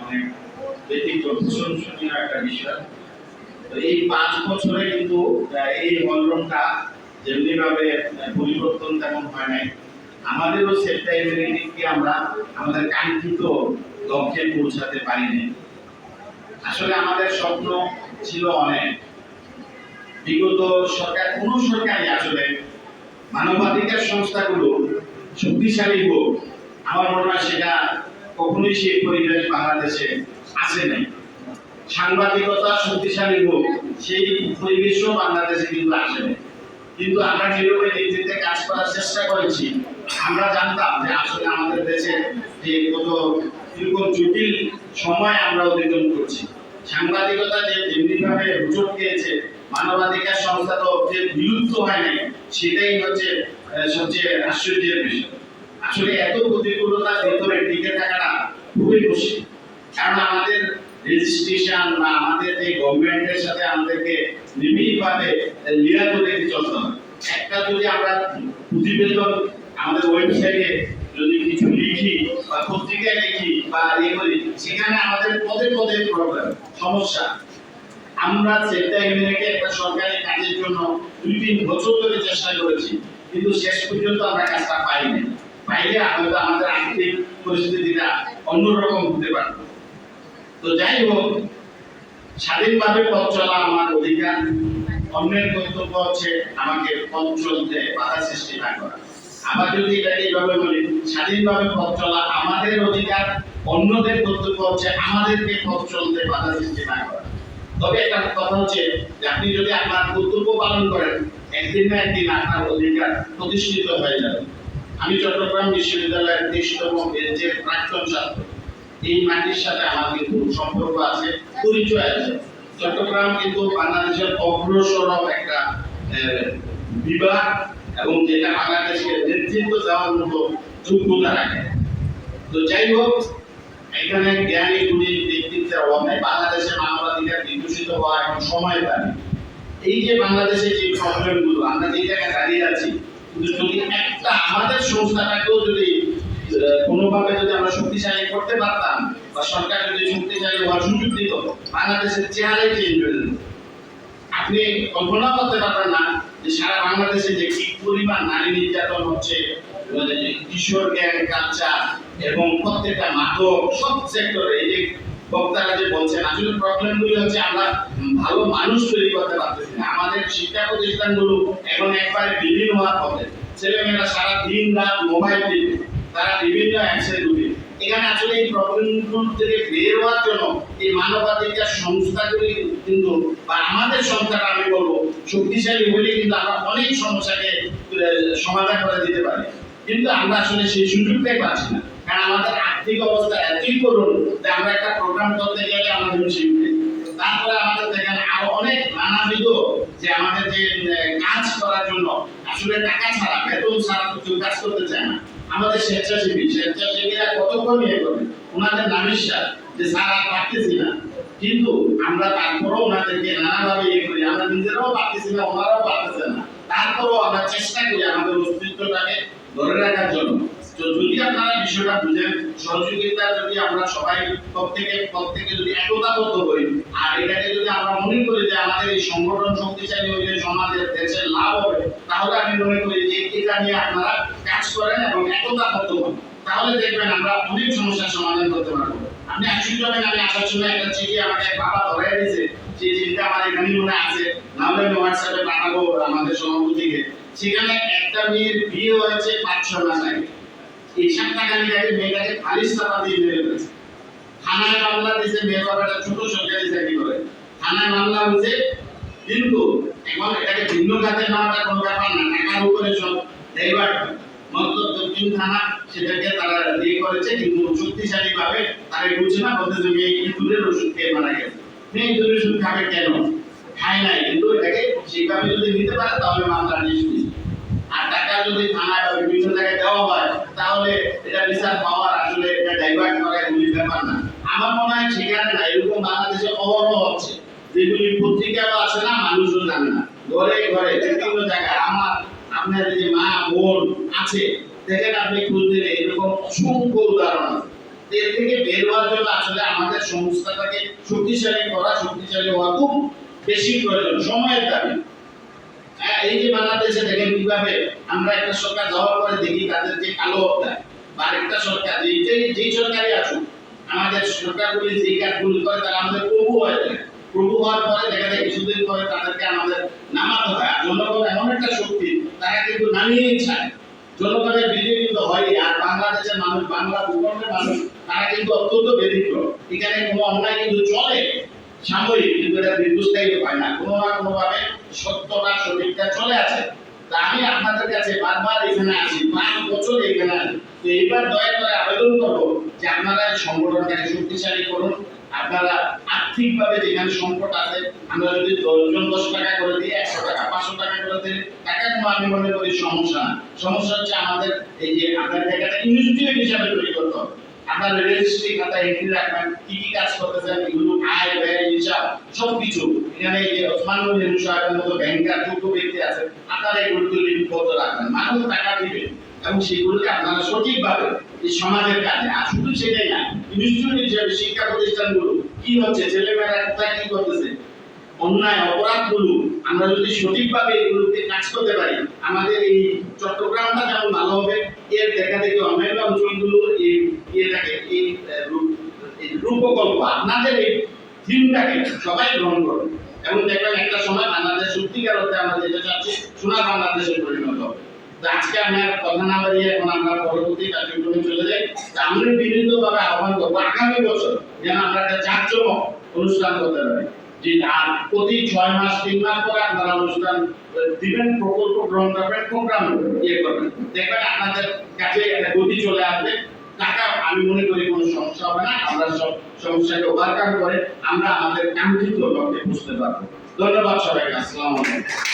অনেক ব্যতিক্রম প্রশংসনীয় একটা বিষয়। তো এই 5 বছরে কিন্তু এই হলরুমটা যেমনি ভাবে পরিবর্তন তেমন হয় নাই। আমাদেরও সেফটা ইমিউনিটিকে আমরা আমাদের কাঙ্ক্ষিত লক্ষ্যে পৌঁছাতে পারিনি। আসলে আমাদের স্বপ্ন ছিল অনেক। বিগত সরকার কোন সরকারই আসলে মানবাধিকার সংস্থাগুলো শক্তিশালী হোক, আমার মনে হয় সেটা কখনোই সেই পরিবেশ বাংলাদেশে আসে নাই। সাংবাদিকতা শক্তিশালী হোক, সেই পরিবেশও বাংলাদেশে কিন্তু আসে নাই। কিন্তু আমরা যেভাবে নেতৃত্বে কাজ করার চেষ্টা করেছি, আমরা জানতাম যে আসলে আমাদের দেশে যে কত এরকম জটিল সময় আমরা অতিক্রম করছি। সাংবাদিকতা যে যেমনিভাবে হুজুর খেয়েছে, মানবাধিকার সংস্থা তো যে বিলুপ্ত হয় নাই, সেটাই হচ্ছে সবচেয়ে আশ্চর্যের বিষয়। আসলে এত প্রতিকূলতার ভিতরে টিকে থাকাটা খুবই মুশকিল। কারণ আমাদের রেজিস্ট্রেশন বা আমাদের যে গভর্নমেন্টের সাথে আমাদেরকে নিবিড়ভাবে লিয়াজত রেখে চলতে হবে। একটা যদি আমরা প্রতিবেদন আমাদের ওয়েবসাইটে যদি কিছু লিখি বা পত্রিকায় লিখি বা করি, সেখানে আমাদের পদে পদে প্রবলেম সমস্যা। আমরা সেটা ইউনিয়নকে একটা সরকারি কাজের জন্য 2-3 বছর ধরে চেষ্টা করেছি, কিন্তু শেষ পর্যন্ত আমরা কাজটা পাইনি। পাইলে হয়তো আমাদের আর্থিক পরিস্থিতিটা অন্যরকম হতে পারত। তো যাই হোক, স্বাধীনভাবে পথ চলা আমার অধিকার। অন্যের কর্তব্য হচ্ছে আমাকে পথ চলতে বাধা সৃষ্টি না করা। আবার যদি এটাকে এইভাবে বলি, স্বাধীনভাবে পথ চলা আমাদের অধিকার, অন্যদের কর্তব্য হচ্ছে আমাদেরকে পথ চলতে বাধা সৃষ্টি না করা। তবে একটা কথা হচ্ছে যে আপনি যদি আপনার কর্তব্য পালন করেন, একদিন না একদিন আপনার অধিকার প্রতিষ্ঠিত হয়ে যাবে। আমি চট্টগ্রাম বিশ্ববিদ্যালয়ের 23তম বেঞ্চের প্রাক্তন ছাত্র। এই মাটির সাথে আমার কিন্তু সম্পর্ক আছে, পরিচয় আছে। চট্টগ্রাম কিন্তু বাংলাদেশের অগ্রসর একটা বিভাগ, এবং যেটা বাংলাদেশকে নেতৃত্ব দেওয়ার মতো যোগ্যতা রাখে। তো যাই হোক, এখানে জ্ঞানী গুণী ব্যক্তিত্বের অভাব নেই। বাংলাদেশে মানবাধিকার বিকশিত হওয়া এখন সময়ের দাবি। এই যে বাংলাদেশে যে প্রবলেমগুলো, আমরা যে জায়গায় দাঁড়িয়ে আছি, কিন্তু যদি একটা আমাদের সংস্থাটাকেও যদি কোনোভাবে যদি আমরা শক্তিশালী করতে পারতাম, বা সরকার যদি শক্তিশালী হওয়ার সুযোগ দিত, বাংলাদেশের চেহারাই চেঞ্জ হয়ে যেত। আপনি কল্পনা করতে পারবেন না যে সারা বাংলাদেশে যে কি পরিমাণ নারী নির্যাতন হচ্ছে, কিশোর গ্যাং কালচার এবং প্রত্যেকটা মাদক সব সেক্টরে। এই যে বক্তারা যে বলছেন, আসলে প্রবলেমগুলি হচ্ছে আমরা ভালো মানুষ তৈরি করতে পারতেছি না। আমাদের শিক্ষা প্রতিষ্ঠানগুলো এখন একবারে বিলীন হওয়ার পথে। ছেলেমেয়েরা সারা দিন রাত মোবাইল টিপে, তারা বিভিন্ন অ্যাপসে ঢুকে। এখানে আসলে এই প্রবলেমগুলো থেকে বের হওয়ার জন্য এই মানবাধিকার সংস্থাগুলি কিন্তু, বা আমাদের সংস্থাটা আমি বলবো, শক্তিশালী হলে কিন্তু আমরা অনেক সমস্যাকে সমাধান করে দিতে পারি। কিন্তু আমরা আসলে সেই সুযোগটাই পাচ্ছি না, কারণ আমাদের আর্থিক অবস্থা এতই করুন যে আমরা একটা প্রোগ্রাম করতে গেলে আমাদের শিখবে। তারপরে আমাদের দেখেন আরো অনেক নানাবিধ যে আমাদের যে কাজ করার জন্য আসলে টাকা ছাড়া, বেতন ছাড়া তো কেউ কাজ করতে চায় না। আমাদের স্বেচ্ছাসেবীরা কতক্ষণ ইয়ে করবে, ওনাদের নামিশ্বাস যে স্যার আর পারতেছি না, কিন্তু আমরা তারপরেও ওনাদেরকে নানাভাবে ইয়ে করি। আমরা নিজেরাও পারতেছি না, ওনারাও পারতেছে না, তারপরেও আমরা চেষ্টা করি আমাদের অস্তিত্বটাকে ধরে রাখার জন্য। তো যদি আপনারা বিষয়টা বুঝেন, সহযোগিতা যদি আমরা সবাই প্রত্যেকে যদি একতাবদ্ধ হই, আর এটাকে যদি আমরা মনে করি যে আমাদের এই সংগঠন শক্তিশালী হইলে সমাজের দেশের লাভ হবে, তাহলে আমি মনে করি যে এটা নিয়ে আপনারা কাজ করেন এবং একতাবদ্ধ হন, তাহলে দেখবেন আমরা অনেক সমস্যার সমাধান করতে পারবো। আপনি আশ্চর্য হবেন, আমি আসার সময় একটা চিঠি আমাকে এক বাবা ধরাই দিয়েছে, সেই চিঠিটা আমার এখানে মনে আছে, নাহলে আমি হোয়াটসঅ্যাপে পাঠাবো আমাদের সভাপতিকে। সেখানে একটা মেয়ের বিয়ে হয়েছে 5-6 মাস আগে। এই 7 টাকা নিয়ে মেয়েটাকে খালিস চাপা দিয়ে মেরে ফেলেছে। থানায় মামলা দিয়েছে, মেয়ের বাবাটা ছোট সরকারি চাকরি করে, থানায় মামলা হয়েছে। কিন্তু এখন এটাকে ভিন্ন খাতে নেওয়াটা কোনো ব্যাপার না, টাকার উপরে সব ড্রাইভার মতলব দক্ষিণ থানা সেটাকে তারা দিয়ে করেছে, কিন্তু শক্তিশালী ভাবে তারা বুঝছে না, বলতেছে মেয়ে ইঁদুরের ওষুধ খেয়ে মারা গেছে। মেয়ে ইঁদুরের ওষুধ খাবে কেন? খায় নাই, কিন্তু এটাকে সেইভাবে যদি নিতে পারে তাহলে মামলা নিষ্পত্তি। আর টাকা যদি থানায় বা বিভিন্ন জায়গায় দেওয়া হয়, তাহলে এটা বিচার পাওয়ার আসলে এটা ডাইভার্ট করার কোনো ব্যাপার না। আমার মনে হয় সেখানে না, এরকম বাংলাদেশে অহরহ হচ্ছে, যেগুলি পত্রিকাও আছে না, মানুষও জানে না। ঘরে ঘরে বিভিন্ন জায়গায় আমার আপনার যে মা বোন আছে, দেখেন আপনি খোঁজ দিলে এরকম অসংখ্য উদাহরণ আছে। এর থেকে বের হওয়ার জন্য আসলে আমাদের সংস্থাটাকে শক্তিশালী করা, শক্তিশালী হওয়া খুব বেশি প্রয়োজন, সময়ের দাবি। হ্যাঁ, এই যে বাংলাদেশে দেখেন কিভাবে আমরা একটা সরকার যাওয়ার পরে দেখি তাদের যে কালো অধ্যায়, বা আরেকটা সরকার যেই সরকারই আসুক, আমাদের সরকারগুলি যে কাজগুলি করে তারা আমাদের প্রভু হয়ে যায়। প্রভু হওয়ার পরে দেখা যায় কিছুদিন পরে তাদেরকে আমাদের নামাতে হয়। আর জনগণ এমন একটা শক্তি, তারা কিন্তু নামিয়েই চায়। জনগণের বিজয় কিন্তু হয়। আর বাংলাদেশের মানুষ, বাংলা ভূখণ্ডের মানুষ, তারা কিন্তু অত্যন্ত ব্যতিক্রম। এখানে কোনো অন্যায় কিন্তু চলে সাময়িক, কিন্তু এটা দীর্ঘস্থায়ী হয় না। কোনো না কোনো ভাবে সত্যটা, সঠিকটা চলে আছে। তা আমি আপনাদের কাছে বারবার এখানে আসি, 5 বছর এখানে আসি। তো এইবার দয়া করে আবেদন করবো যে আপনারা এই সংগঠনটাকে শক্তিশালী করুন। আপনারা আর্থিকভাবে যেখানে সংকট আছে, আমরা যদি 10 জন 10 টাকা করে দিই, 100 টাকা 500 টাকা করে দিই, টাকা কোনো আমি মনে করি সমস্যা না। সমস্যা হচ্ছে আমাদের এই যে আপনার জায়গাটা ইনস্টিটিউট হিসাবে তৈরি করতে হবে। আপনার রেজিস্ট্রি খাতায় এন্ট্রি রাখবেন, কি কি কাজ করতেছেন, এগুলো আয় ব্যয় হিসাব সবকিছু। এখানে এই যে ওসমান গনি সাহেবের মতো ব্যাংকার যোগ্য ব্যক্তি আছে, আপনারা এগুলো লিপিবদ্ধ রাখবেন। মানুষ টাকা দিবে এবং সেগুলোকে আপনারা সঠিকভাবে এই সমাজের কাজে। আর শুধু সেটাই না, ইনস্টিটিউট হিসেবে শিক্ষা প্রতিষ্ঠানগুলো কি হচ্ছে, ছেলেমেয়েরা কোথায় কি করতেছে, অন্যায় অপরাধগুলো আমরা যদি সঠিকভাবে এগুলোকে কাজ করতে পারি, আমাদের এই চট্টগ্রামটা যেমন ভালো হবে, এর দেখা দেখি অন্যান্য অঞ্চলগুলো এই ইয়েটাকে এই রূপকল্প আপনাদের এই থিমটাকে সবাই গ্রহণ করবে এবং দেখবেন একটা সময় বাংলাদেশ সত্যিকার অর্থে আমরা যেটা চাচ্ছি সোনার বাংলাদেশে পরিণত হবে। তো আজকে আমি আর কথা না বাড়িয়ে এখন আমরা পরবর্তী কার্যক্রমে চলে যাই। আমরা বিভিন্নভাবে আহ্বান করবো আগামী বছর যেন আমরা একটা জাঁকজমক অনুষ্ঠান করতে পারি। যে আর প্রতি 6 মাস 3 মাস পরে আপনারা অনুষ্ঠান দিবেন, প্রকল্প গ্রহণ করবেন, প্রোগ্রাম করবেন, দেখবেন আপনাদের কাছে একটা গতি চলে আসবে। টাকা আমি মনে করি কোনো সমস্যা হবে না। আমরা সব সমস্যাকে ওভারকাম করে আমরা আমাদের কাঙ্ক্ষিত লক্ষ্যে পৌঁছতে পারবো। ধন্যবাদ সবাইকে। আসসালামু আলাইকুম।